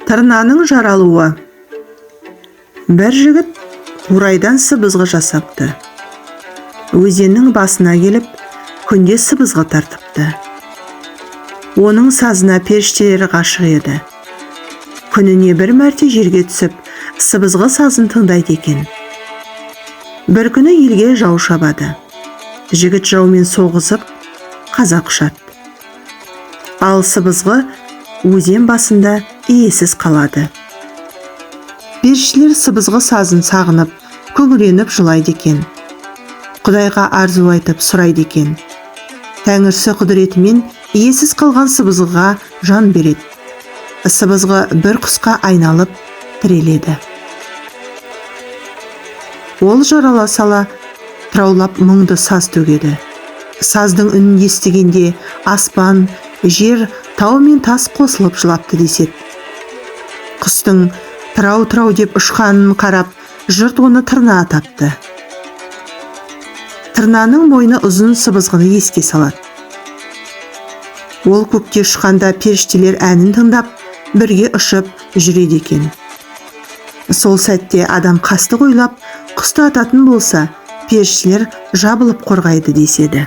Тырнаның жаралуы. Бір жігіт қурайдан сыбызғы жасапты. Өзеннің басына келіп, күнде сыбызғы тартыпты. Оның сазына періштелер ғашық еді. Күніне бір мәрте жерге түсіп, сыбызғы сазын тыңдайды екен. Бір күні елге жау шабады. Жігіт жаумен соғысып, қаза құшады. Ал сыбызғы өзен басында иесіз қалады. Періштелер сыбызғы сазын сағынып, күңіреніп жылайды екен. Құдайға арзу айтып сұрайды екен. Тәңірісі құдіретімен иесіз қалған сыбызғыға жан береді. Сыбызғы бір құсқа айналып тіреледі. Ол жарала сала тыраулап мұңды саз төгеді. Саздың үнін естігенде аспан, жер, тау мен тас қосылып жылапты деседі. Құстың тырау-тырау деп ұшқанын қарап, жұрт оны тырна атапты. Тырнаның мойны ұзын сыбызғыны еске салады. Ол көкте ұшқанда періштелер әнін тыңдап, бірге ұшып жүреді екен. Сол сәтте адам қастық ойлап, құсты ататын болса, періштелер жабылып қорғайды деседі.